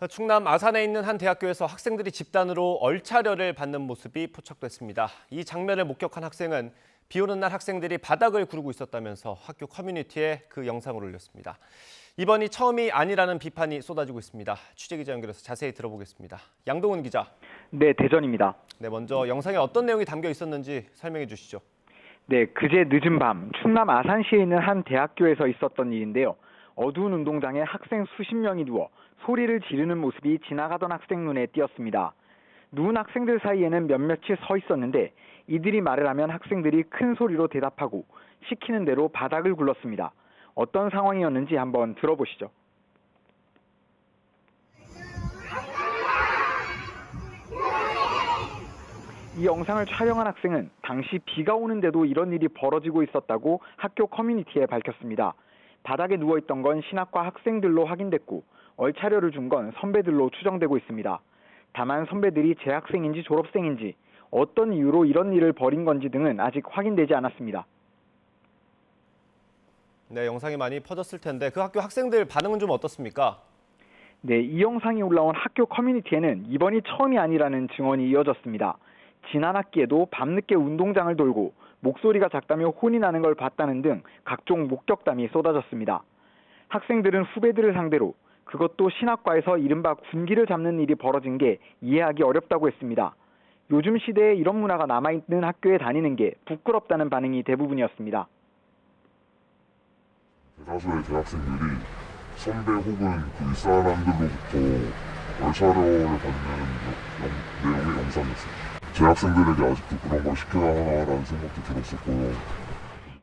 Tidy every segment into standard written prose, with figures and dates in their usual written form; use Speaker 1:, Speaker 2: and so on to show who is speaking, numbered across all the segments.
Speaker 1: 충남 아산에 있는 한 대학교에서 학생들이 집단으로 얼차려를 받는 모습이 포착됐습니다. 이 장면을 목격한 학생은 비 오는 날 학생들이 바닥을 구르고 있었다면서 학교 커뮤니티에 그 영상을 올렸습니다. 이번이 처음이 아니라는 비판이 쏟아지고 있습니다. 취재기자 연결해서 자세히 들어보겠습니다. 양동훈 기자.
Speaker 2: 네, 대전입니다.
Speaker 1: 네, 먼저 영상에 어떤 내용이 담겨 있었는지 설명해 주시죠.
Speaker 2: 네, 그제 늦은 밤 충남 아산시에 있는 한 대학교에서 있었던 일인데요. 어두운 운동장에 학생 수십 명이 누워 소리를 지르는 모습이 지나가던 학생 눈에 띄었습니다. 누운 학생들 사이에는 몇몇이 서 있었는데 이들이 말을 하면 학생들이 큰 소리로 대답하고 시키는 대로 바닥을 굴렀습니다. 어떤 상황이었는지 한번 들어보시죠. 이 영상을 촬영한 학생은 당시 비가 오는데도 이런 일이 벌어지고 있었다고 학교 커뮤니티에 밝혔습니다. 바닥에 누워있던 건 신학과 학생들로 확인됐고 얼차려를 준 건 선배들로 추정되고 있습니다. 다만 선배들이 재학생인지 졸업생인지 어떤 이유로 이런 일을 벌인 건지 등은 아직 확인되지 않았습니다.
Speaker 1: 네, 영상이 많이 퍼졌을 텐데 그 학교 학생들 반응은 좀 어떻습니까?
Speaker 2: 네, 이 영상이 올라온 학교 커뮤니티에는 이번이 처음이 아니라는 증언이 이어졌습니다. 지난 학기에도 밤늦게 운동장을 돌고 목소리가 작다며 혼이 나는 걸 봤다는 등 각종 목격담이 쏟아졌습니다. 학생들은 후배들을 상대로 그것도 신학과에서 이른바 군기를 잡는 일이 벌어진 게 이해하기 어렵다고 했습니다. 요즘 시대에 이런 문화가 남아있는 학교에 다니는 게 부끄럽다는 반응이 대부분이었습니다.
Speaker 3: 대다수의 대학생들이 선배 혹은 그 윗사람들로부터 얼차려를 받는 내용의 영상이었습니다. 제 학생들에게 아직도 그런 걸 시켜야 하나라는 생각도 들었었고요.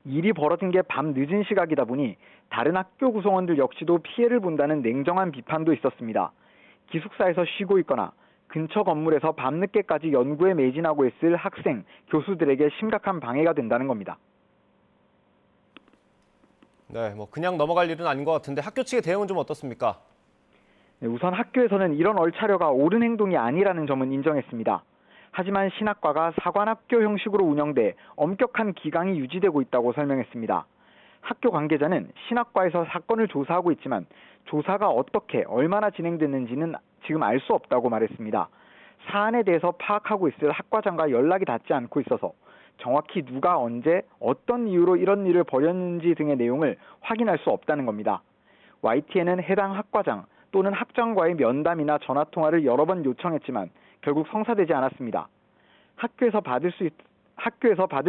Speaker 2: 일이 벌어진 게 밤 늦은 시각이다 보니 다른 학교 구성원들 역시도 피해를 본다는 냉정한 비판도 있었습니다. 기숙사에서 쉬고 있거나 근처 건물에서 밤늦게까지 연구에 매진하고 있을 학생, 교수들에게 심각한 방해가 된다는 겁니다.
Speaker 1: 네, 그냥 넘어갈 일은 아닌 것 같은데 학교 측의 대응은 좀 어떻습니까?
Speaker 2: 네, 우선 학교에서는 이런 얼차려가 옳은 행동이 아니라는 점은 인정했습니다. 하지만 신학과가 사관학교 형식으로 운영돼 엄격한 기강이 유지되고 있다고 설명했습니다. 학교 관계자는 신학과에서 사건을 조사하고 있지만 조사가 어떻게 얼마나 진행됐는지는 지금 알 수 없다고 말했습니다. 사안에 대해서 파악하고 있을 학과장과 연락이 닿지 않고 있어서 정확히 누가 언제 어떤 이유로 이런 일을 벌였는지 등의 내용을 확인할 수 없다는 겁니다. YTN은 해당 학과장 또는 학장과의 면담이나 전화통화를 여러 번 요청했지만 결국 성사되지 않았습니다. 학교에서 받을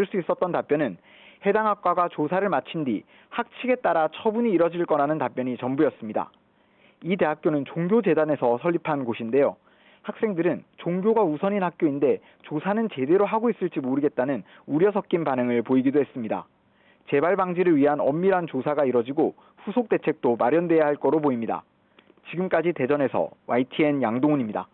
Speaker 2: 수 있었던 답변은 해당 학과가 조사를 마친 뒤 학칙에 따라 처분이 이뤄질 거라는 답변이 전부였습니다. 이 대학교는 종교재단에서 설립한 곳인데요. 학생들은 종교가 우선인 학교인데 조사는 제대로 하고 있을지 모르겠다는 우려 섞인 반응을 보이기도 했습니다. 재발 방지를 위한 엄밀한 조사가 이뤄지고 후속 대책도 마련돼야 할 거로 보입니다. 지금까지 대전에서 YTN 양동훈입니다.